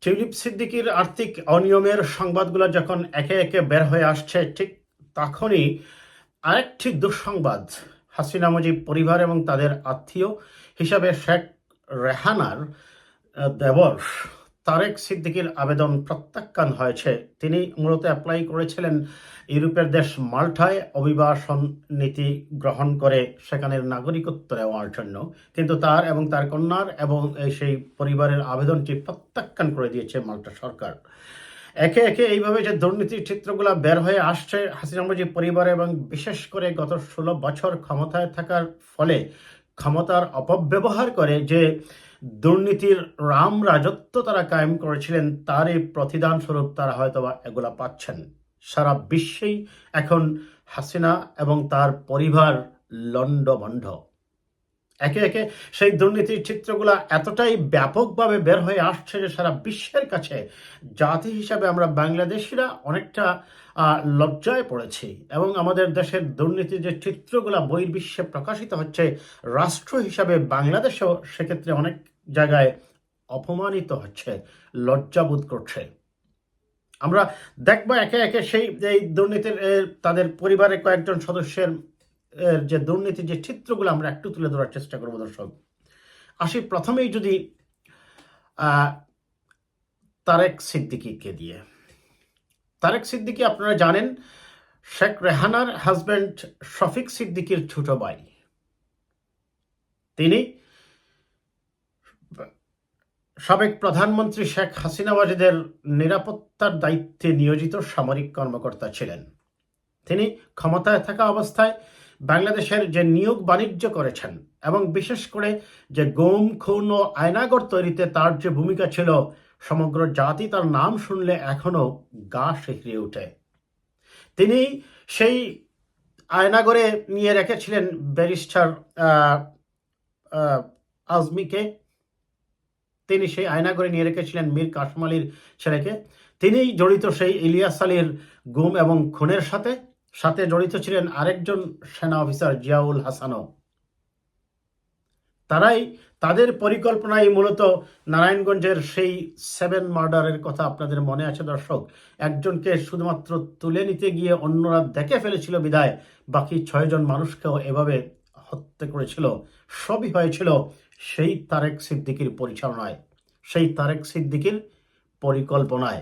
Tulip সিদ্দিকীর আর্থিক অনিয়মের সংবাদগুলো যখন একে একে বের হয়ে আসছে, ঠিক তখনই আরেকটি দুঃসংবাদ হাসিনা মুজিব পরিবার এবং তাদের আত্মীয় হিসাবে শেখ রেহানার দেবর তারেক সিদ্দিকীর আবেদন প্রত্যাখ্যান হয়েছে। তিনি মূলত অ্যাপ্লাই করেছিলেন ইউরোপের দেশ মাল্টায় অভিবাসন নীতি গ্রহণ করে সেখানের নাগরিকত্ব নেওয়ার জন্য, কিন্তু তার এবং তার কন্যার এবং সেই পরিবারের আবেদনটি প্রত্যাখ্যান করে দিয়েছে মাল্টা সরকার। একে একে এইভাবে যে দুর্নীতির চিত্রগুলো বের হয়ে আসছে হাসিনা মুজিব পরিবার, এবং বিশেষ করে গত 16 বছর ক্ষমতায় থাকার ফলে ক্ষমতার অপব্যবহার করে যে দুর্নীতির রাম রাজত্ব তারা কায়েম করেছিলেন, তারই প্রতিদান স্বরূপ তারা হয়তোবা এগুলা পাচ্ছেন। সারা বিশ্বেই এখন হাসিনা এবং তার পরিবার লণ্ডভণ্ড। একে একে সেই দুর্নীতির চিত্রগুলা এতটাই ব্যাপকভাবে বের হয়ে আসছে যে সারা বিশ্বের কাছে জাতি হিসাবে আমরা বাংলাদেশিরা অনেকটা লজ্জায় পড়েছি, এবং আমাদের দেশের দুর্নীতির যে চিত্রগুলা বহির্বিশ্বে প্রকাশিত হচ্ছে, রাষ্ট্র হিসাবে বাংলাদেশও সেক্ষেত্রে অনেক জায়গায় অপমানিত হচ্ছে, লজ্জাবোধ করছে। আমরা দেখবো একে একে সেই এই দুর্নীতির তাদের পরিবারের কয়েকজন সদস্যের যে দুর্নীতির যে চিত্রগুলো আমরা একটু তুলে ধরার চেষ্টা করবো। দর্শক, আসি প্রথমেই যদি তারেক সিদ্দিকীকে দিয়ে। তারেক সিদ্দিকী আপনারা জানেন শেখ রেহানার হাজব্যান্ড শফিক সিদ্দিকীর ছোট ভাই। তিনি সাবেক প্রধানমন্ত্রী শেখ হাসিনা ওয়াজেদের নিরাপত্তার দায়িত্বে নিয়োজিত সামরিক কর্মকর্তা ছিলেন। তিনি ক্ষমতায় থাকা অবস্থায় বাংলাদেশের যে নিয়োগ বাণিজ্য করেছেন, এবং বিশেষ করে যে গুম খুন ও আয়নাগর তৈরিতে তার যে ভূমিকা ছিল, সমগ্র জাতি তার নাম শুনলে এখনো গা শিহরিয়ে ওঠে। তিনি সেই আয়নাগরে নিয়ে রেখেছিলেন ব্যারিস্টার আজমিকে, তিনি সেই আয়নাগরে নিয়ে রেখেছিলেন মীর কাসেম আলীর ছেলেকে। তিনি জড়িত সেই ইলিয়াস আলীর গুম এবং খুনের সাথে সাথে জড়িত ছিলেন আরেকজন সেনা অফিসার জিয়াউল হাসানও। তারাই তাদের পরিকল্পনায় মূলত নারায়ণগঞ্জের সেই 7 মার্ডারের কথা আপনাদের মনে আছে দর্শক। একজনকে শুধুমাত্র তুলে নিতে গিয়ে অন্যরা দেখে ফেলেছিল বিদায় বাকি 6 জন মানুষকেও এভাবে হত্যা করেছিল। সবই হয়েছিল সেই তারেক সিদ্দিকীর পরিচালনায়, সেই তারেক সিদ্দিকীর পরিকল্পনায়।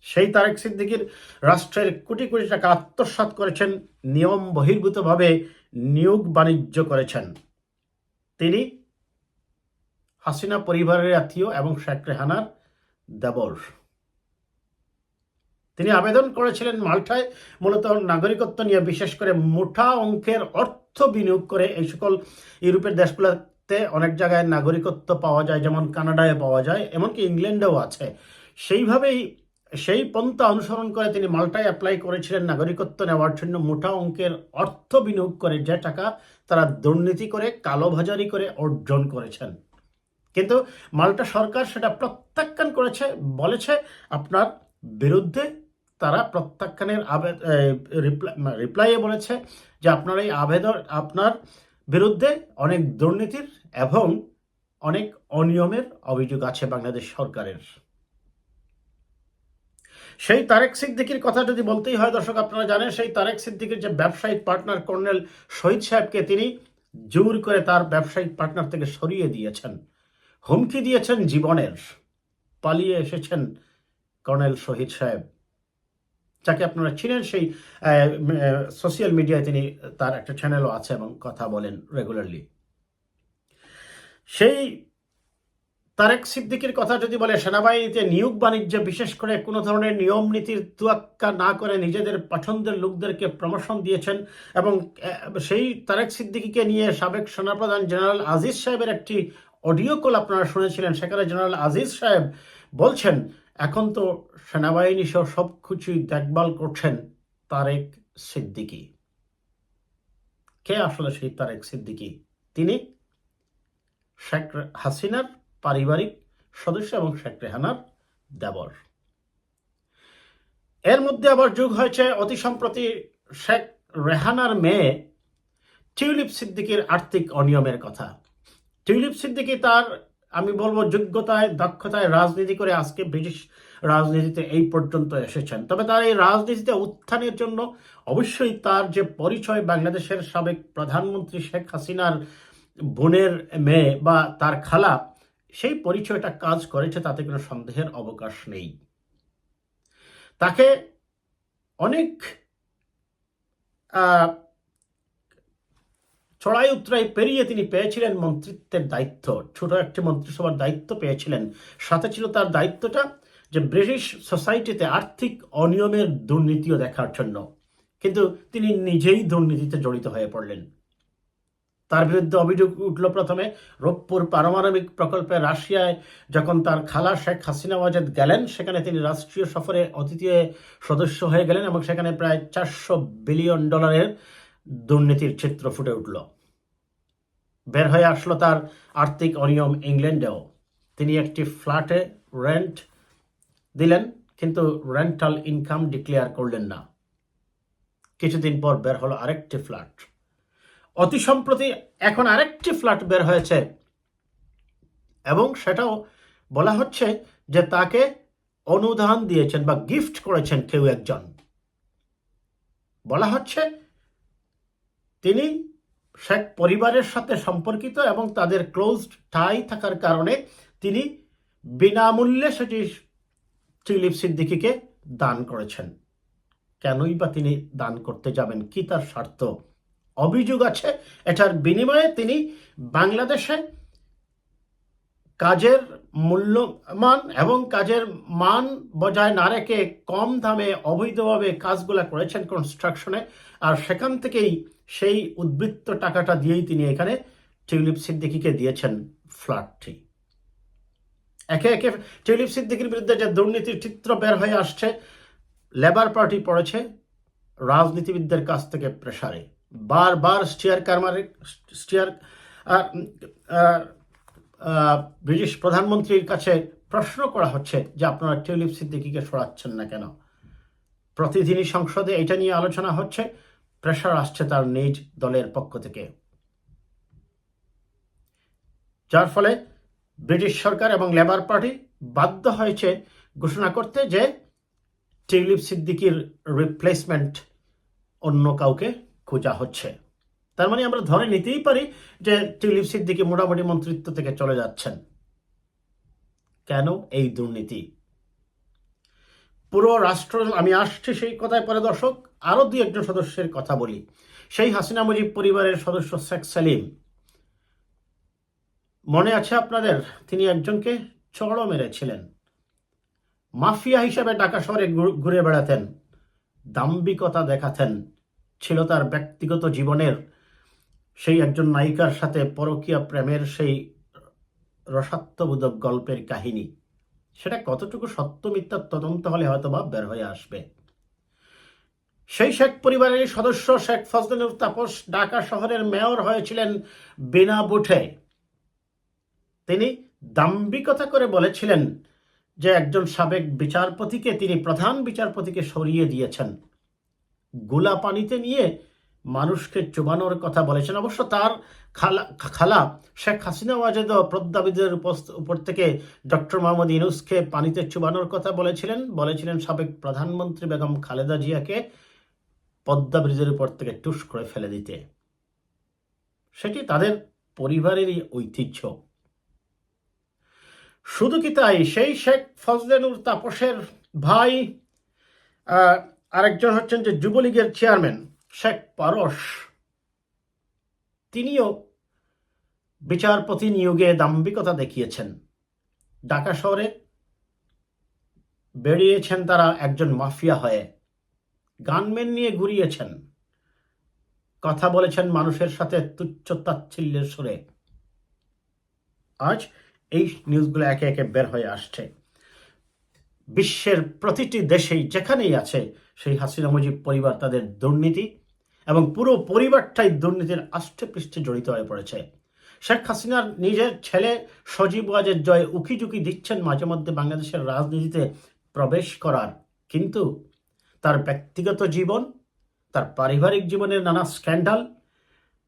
সেই তারেক সিদ্দিকীর রাষ্ট্রের কোটি কোটি টাকা আত্মসাৎ করেছেন, নিয়ম বহির্ভূতভাবে নিয়োগ বাণিজ্য করেছেন। তিনি হাসিনা পরিবারের আত্মীয় এবং শেখ রেহানার দেবর। তিনি আবেদন করেছিলেন মাল্টায় মূলত নাগরিকত্ব নিয়ে, বিশেষ করে মোটা অঙ্কের অর্থ বিনিয়োগ করে। এই সকল ইউরোপের দেশগুলোতে অনেক জায়গায় নাগরিকত্ব পাওয়া যায়, যেমন কানাডায় পাওয়া যায়, এমনকি ইংল্যান্ডেও আছে। সেইভাবেই সেই পন্থা অনুসরণ করে তিনি মাল্টায় অ্যাপ্লাই করেছিলেন নাগরিকত্ব নেওয়ার জন্য, মোটা অঙ্কের অর্থ বিনিয়োগ করে, যে টাকা তারা দুর্নীতি করে কালোবাজারি করে অর্জন করেছেন। কিন্তু মাল্টা সরকার সেটা প্রত্যাখ্যান করেছে, বলেছে আপনার বিরুদ্ধে, তারা প্রত্যাখ্যানের রিপ্লাইয়ে বলেছে যে আপনার এই আবেদন, আপনার বিরুদ্ধে অনেক দুর্নীতির এবং অনেক অনিয়মের অভিযোগ আছে বাংলাদেশ সরকারের। সেই তারেক সিদ্দিকীর কথা যদি বলতেই হয় দর্শক, আপনারা জানেন সেই তারেক সিদ্দিকীর যে ব্যবসায়িক পার্টনার কর্নেল শহীদ সাহেবকে তিনি জোর করে তার ব্যবসায়িক পার্টনার থেকে সরিয়ে দিয়েছেন, হুমকি দিয়েছেন জীবনের। পালিয়ে এসেছেন কর্নেল শহীদ সাহেব, যাকে আপনারা চিনেন। সেই সোশ্যাল মিডিয়ায় তিনি, তার একটা চ্যানেলও আছে এবং কথা বলেন রেগুলারলি। সেই তারেক সিদ্দিকীর কথা যদি বলে, সেনাবাহিনীতে নিয়োগ বাণিজ্য বিশেষ করে কোনো ধরনের নিয়ম নীতির তোয়াক্কা না করে নিজেদের পছন্দের লোকদেরকে প্রমোশন দিয়েছেন। এবং সেই তারেক সিদ্দিকীকে নিয়ে সাবেক সেনাপ্রধান জেনারেল আজিজ সাহেবের একটি অডিও কল আপনারা শুনেছিলেন। সেখানে জেনারেল আজিজ সাহেব বলছেন এখন তো সেনাবাহিনী সহ সব কিছুই দেখভাল করছেন তারেক সিদ্দিকী। কে আসলে সেই তারেক সিদ্দিকী? তিনি শেখ হাসিনার পারিবারিক সদস্য এবং শেখ রেহানার দেবর। এর মধ্যে আবার যোগ হয়েছে অতি সম্প্রতি শেখ রেহানার মেয়ে টিউলিপ সিদ্দিকীর আর্থিক অনিয়মের কথা। টিউলিপ সিদ্দিকী তার আমি বলবো যোগ্যতায় দক্ষতায় রাজনীতি করে আজকে ব্রিটিশ রাজনীতিতে এই পর্যন্ত এসেছেন। তবে তার এই রাজনীতিতে উত্থানের জন্য অবশ্যই তার যে পরিচয় বাংলাদেশের সাবেক প্রধানমন্ত্রী শেখ হাসিনার বোনের মেয়ে বা তার খালা, সেই পরিচয়টা কাজ করেছে, তাতে কোনো সন্দেহের অবকাশ নেই। তাকে অনেক চড়াই উতরাই পেরিয়ে তিনি পেয়েছিলেন মন্ত্রিত্বের দায়িত্ব, ছোট একটি মন্ত্রিসভার দায়িত্ব পেয়েছিলেন। সাথে ছিল তার দায়িত্বটা যে ব্রিটিশ সোসাইটিতে আর্থিক অনিয়মের দুর্নীতিও দেখার জন্য। কিন্তু তিনি নিজেই দুর্নীতিতে জড়িত হয়ে পড়লেন। তার বিরুদ্ধে অভিযোগ উঠল প্রথমে রূপপুর পারমাণবিক প্রকল্পে রাশিয়ায় যখন তার খালা শেখ হাসিনা ওয়াজেদ গেলেন, সেখানে তিনি রাষ্ট্রীয় সফরে অতিথি সদস্য হয়ে গেলেন এবং সেখানে প্রায় $400 বিলিয়ন দুর্নীতির চিত্র ফুটে উঠল। বের হয়ে আসলো তার আর্থিক অনিয়ম ইংল্যান্ডেও। তিনি একটি ফ্ল্যাটে রেন্ট দিলেন, কিন্তু রেন্টাল ইনকাম ডিক্লেয়ার করলেন না। কিছুদিন পর বের হলো আরেকটি ফ্ল্যাট। অতি সম্প্রতি এখন আরেকটি ফ্ল্যাট বের হয়েছে এবং সেটাও বলা হচ্ছে যে তাকে অনুদান দিয়েছেন বা গিফট করেছেন কেউ একজন। বলা হচ্ছে তিনি শেখ পরিবারের সাথে সম্পর্কিত এবং তাদের ক্লোজড টাই থাকার কারণে তিনি বিনামূল্যে সেটি টিউলিপ সিদ্দিকীকে দান করেছেন। কেনই বা তিনি দান করতে যাবেন? কি তার স্বার্থ? অভিযোগ আছে এটার বিনিময়ে তিনি বাংলাদেশে কাজের মূল্যমান এবং কাজের মান বজায় না রেখে কম দামে অবৈধভাবে কাজগুলা করেছেন কনস্ট্রাকশনে, আর সেখান থেকেই সেই উদ্বৃত্ত টাকাটা দিয়েই তিনি এখানে টিউলিপ সিদ্দিকীকে দিয়েছেন ফ্ল্যাটটি। একে একে টিউলিপ সিদ্দিকীর বিরুদ্ধে যে দুর্নীতির চিত্র বের হয়ে আসছে, লেবার পার্টি পড়েছে রাজনীতিবিদদের কাছ থেকে প্রেসারে। বারবার ব্রিটিশ প্রধানমন্ত্রীর কাছে প্রশ্ন করা হচ্ছে যে আপনারা টিউলিপ সিদ্দিকীকে সরাচ্ছেন না কেন? প্রতিদিনই সংসদে এটা নিয়ে আলোচনা হচ্ছে, প্রেসার আসছে তার নিজ দলের পক্ষ থেকে, যার ফলে ব্রিটিশ সরকার এবং লেবার পার্টি বাধ্য হয়েছে ঘোষণা করতে যে টিউলিপ সিদ্দিকীর রিপ্লেসমেন্ট অন্য কাউকে খোঁজা হচ্ছে। তার মানে আমরা ধরে নিতেই পারি যে টিউলিপ সিদ্দিকী মোটামুটি মন্ত্রিত্ব থেকে চলে যাচ্ছেন। কেন এই দুর্নীতি? পুরো রাষ্ট্র, আমি আসছি সেই কথায় পরে দর্শক, আরো দুই একজন সদস্যের কথা বলি। সেই হাসিনা মুজিব পরিবারের সদস্য শেখ সেলিম, মনে আছে আপনাদের? তিনি একজনকে চড়ও মেরেছিলেন। মাফিয়া হিসেবে ঢাকা শহরে ঘুরে বেড়াতেন, দাম্ভিকতা দেখাতেন, ছিল তার ব্যক্তিগত জীবনের সেই একজন নায়িকার সাথে পরকীয়া প্রেমের সেই রসাত্মবোধক গল্পের কাহিনী। সেটা কতটুকু সত্য মিথ্যার তদন্ত হলে হয়তো বা বের হয়ে আসবে। সেই শেখ পরিবারের সদস্য শেখ ফজলুল তাপস ঢাকা শহরের মেয়র হয়েছিলেন বিনা ভোটে। তিনি দাম্ভিকতা করে বলেছিলেন যে একজন সাবেক বিচারপতিকে, তিনি প্রধান বিচারপতিকে সরিয়ে দিয়েছেন। গোলা পানিতে নিয়ে মানুষকে চুবানোর কথা বলেছেন। অবশ্য তার খালা শেখ হাসিনা ওয়াজেদও প্রদ্যাবিদের উপর থেকে ডক্টর মোহাম্মদ ইউনূসকে পানিতে চুবানোর কথা বলেছিলেন সাবেক প্রধানমন্ত্রী বেগম খালেদা জিয়াকে পদ্মা ব্রিজের উপর থেকে টুস করে ফেলে দিতে। সেটি তাদের পরিবারেরই ঐতিহ্য। শুধু কি তাই, সেই শেখ ফজলেনুর তাপসের ভাই আরেকজন হচ্ছেন যে যুবলীগের চেয়ারম্যান শেখ পারস, তিনিও বিচারপতি নিয়োগে দাম্ভিকতা দেখিয়েছেন। ঢাকা শহরে বেরিয়েছেন তারা একজন মাফিয়া হয়ে, গানম্যান নিয়ে ঘুরিয়েছেন, কথা বলেছেন মানুষের সাথে তুচ্ছ তাচ্ছিল্যের সুরে। আজ এই নিউজগুলো একে একে বের হয়ে আসছে। বিশ্বের প্রতিটি দেশেই যেখানেই আছে সেই হাসিনা মুজিব পরিবার, তাদের দুর্নীতি এবং পুরো পরিবারটাই দুর্নীতির আষ্টে পৃষ্ঠে জড়িত হয়ে পড়েছে। শেখ হাসিনার নিজের ছেলে সজীব ওয়াজেদ জয় উকিঝুঁকি দিচ্ছেন মাঝে মধ্যে বাংলাদেশের রাজনীতিতে প্রবেশ করার, কিন্তু তার ব্যক্তিগত জীবন, তার পারিবারিক জীবনের নানা স্ক্যান্ডাল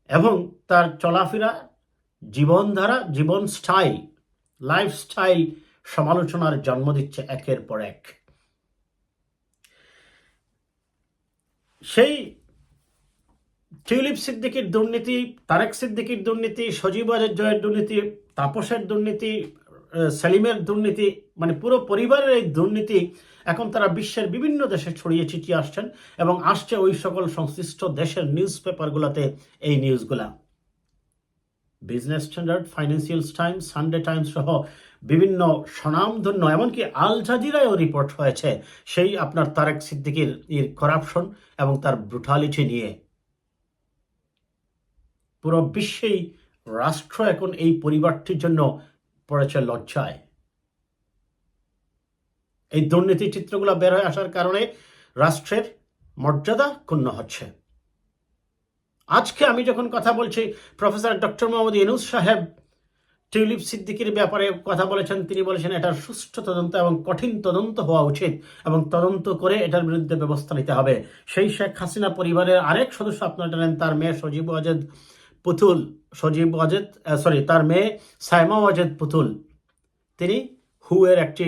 এবং তার চলাফেরা, জীবনধারা, জীবন স্টাইল, লাইফস্টাইল সমালোচনার জন্ম দিচ্ছে একের পর এক। সেই টিউলিপ সিদ্দিকীর দুর্নীতি, তারেক সিদ্দিকীর দুর্নীতি, সজীব ওয়াজেদ জয়ের দুর্নীতি, তাপসের দুর্নীতি, সেলিমের দুর্নীতি, মানে পুরো পরিবারের এই দুর্নীতি এখন তারা বিশ্বের বিভিন্ন দেশে ছড়িয়ে ছিটিয়ে আসছেন এবং আসছে ওই সকল সংশ্লিষ্ট দেশের নিউজ পেপারগুলোতে এই নিউজগুলা। Business Standard, Financial Times, Sunday Times সহ বিভিন্ন স্বনামধন্য, এমনকি আল জাজিরায়ও রিপোর্ট হয়েছে সেই আপনার তারেক সিদ্দিকীর করাপশন এবং তার ব্রুটালিটি নিয়ে। পুরো বিশ্বেই রাষ্ট্র এখন এই পরিবারটির জন্য পড়েছে লজ্জায়। এই দুর্নীতি চিত্রগুলো বের হয়ে আসার কারণে রাষ্ট্রের মর্যাদা ক্ষুণ্ণ হচ্ছে। আজকে আমি যখন কথা বলছি, প্রফেসর ডক্টর মোহাম্মদ ইউনূস সাহেব টিউলিপ সিদ্দিকীর ব্যাপারে কথা বলেছেন। তিনি বলেছেন এটার সুষ্ঠু তদন্ত এবং কঠিন তদন্ত হওয়া উচিত এবং তদন্ত করে এটার বিরুদ্ধে ব্যবস্থা নিতে হবে। সেই শেখ হাসিনা পরিবারের আরেক সদস্য আপনারা জানেন, তার মেয়ে সজীব ওয়াজেদ পুতুল, তার মেয়ে সাইমা ওয়াজেদ পুতুল, তিনি হুয়ের একটি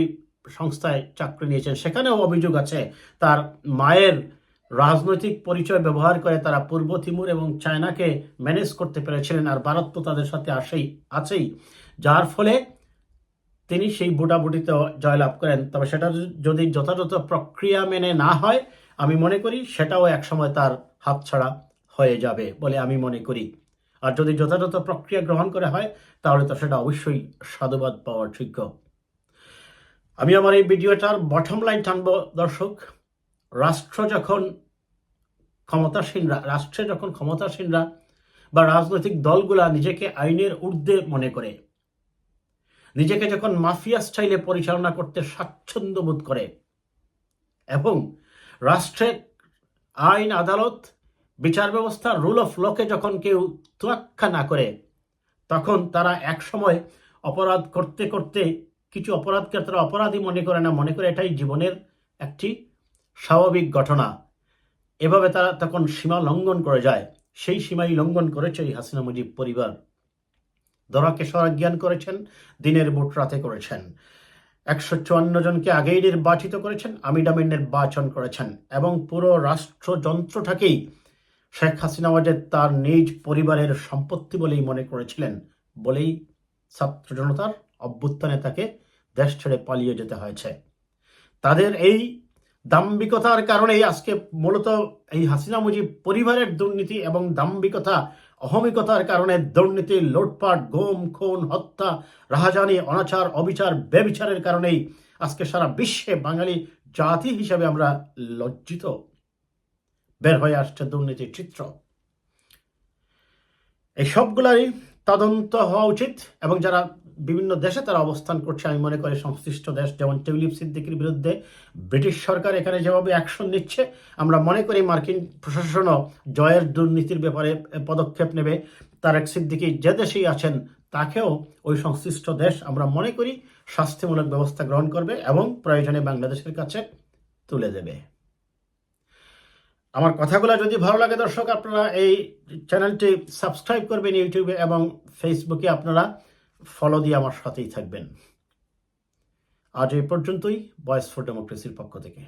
সংস্থায় চাকরি নিয়েছেন। সেখানেও অভিযোগ আছে তার মায়ের রাজনৈতিক পরিচয় ব্যবহার করে তারা পূর্ব তিমুর এবং চায়নাকে ম্যানেজ করতে পেরেছিলেন, আর ভারত তো তাদের সাথে আছেই, যার ফলে তিনি সেই বুটাবুটিতে জয়লাভ করেন। তবে সেটা যদি যথাযথ প্রক্রিয়া মেনে না হয়, আমি মনে করি সেটাও একসময় তার হাতছাড়া হয়ে যাবে বলে আমি মনে করি। আর যদি যথাযথ প্রক্রিয়া গ্রহণ করা হয় তাহলে তো সেটা অবশ্যই সাধুবাদ পাওয়ার যোগ্য। আমি আমার এই ভিডিওটার বটম লাইন টানব দর্শক, রাষ্ট্রে যখন ক্ষমতাসীনরা বা রাজনৈতিক দলগুলা নিজেকে আইনের ঊর্ধ্বে মনে করে, নিজেকে যখন মাফিয়া স্টাইলে পরিচালনা করতে স্বাচ্ছন্দ্য বোধ করে এবং রাষ্ট্রের আইন, আদালত, বিচার ব্যবস্থা, রুল অফ লকে যখন কেউ তোয়াক্কা না করে, তখন তারা একসময় অপরাধ করতে করতে কিছু অপরাধকে তারা অপরাধী মনে করে না, মনে করে এটাই জীবনের একটি স্বাভাবিক ঘটনা। এভাবে তারা তখন সীমা লঙ্ঘন করে যায়। সেই সীমাই লঙ্ঘন করেছে এই হাসিনা মুজিব পরিবার। ধরাকে সরাজ্ঞান করেছেন, দিনের ভোট রাতে করেছেন, 154 জনকে আগেই নির্বাচিত করেছেন, আমিডামি নির্বাচন করেছেন এবং পুরো রাষ্ট্রযন্ত্রটাকেই শেখ হাসিনা ওয়াজেদ তার নিজ পরিবারের সম্পত্তি বলেই মনে করেছিলেন, বলেই ছাত্র জনতার অভ্যুত্থানে তাকে দেশ ছেড়ে পালিয়ে যেতে হয়েছে। তাদের এই দাম্ভিকতার কারণেই আজকে মূলত এই হাসিনা মুজিব পরিবারের দুর্নীতি এবং দাম্ভিকতা, অহমিকতার কারণে দুর্নীতি, লুটপাট, গুম, খুন, হত্যা, রাহাজানি, অনাচার, অবিচার, ব্যভিচারের কারণেই আজকে সারা বিশ্বে বাঙালি জাতি হিসাবে আমরা লজ্জিত বের হয়ে আসছে দুর্নীতির চিত্র। এই সবগুলারই তদন্ত হওয়া উচিত এবং যারা বিভিন্ন দেশে তারা অবস্থান করছে, আমি মনে করি সংশ্লিষ্ট দেশ যেমন টিউলিপ সিদ্দিকীর বিরুদ্ধে ব্রিটিশ সরকার এখানে যেভাবে অ্যাকশন নিচ্ছে, আমরা মনে করি মার্কিন প্রশাসনও জয়ের দুর্নীতির ব্যাপারে পদক্ষেপ নেবে। তারেক সিদ্দিকী যে দেশেই আছেন তাকেও ওই সংশ্লিষ্ট দেশ আমরা মনে করি শাস্তিমূলক ব্যবস্থা গ্রহণ করবে এবং প্রয়োজনে বাংলাদেশের কাছে তুলে দেবে। আমার কথাগুলো যদি ভালো লাগে দর্শক, আপনারা এই চ্যানেলটি সাবস্ক্রাইব করবেন ইউটিউবে এবং ফেসবুকে আপনারা ফলো দিয়ে আমার সাথেই থাকবেন। আজ এই পর্যন্তই। ভয়েস ফর ডেমোক্রেসির পক্ষ থেকে।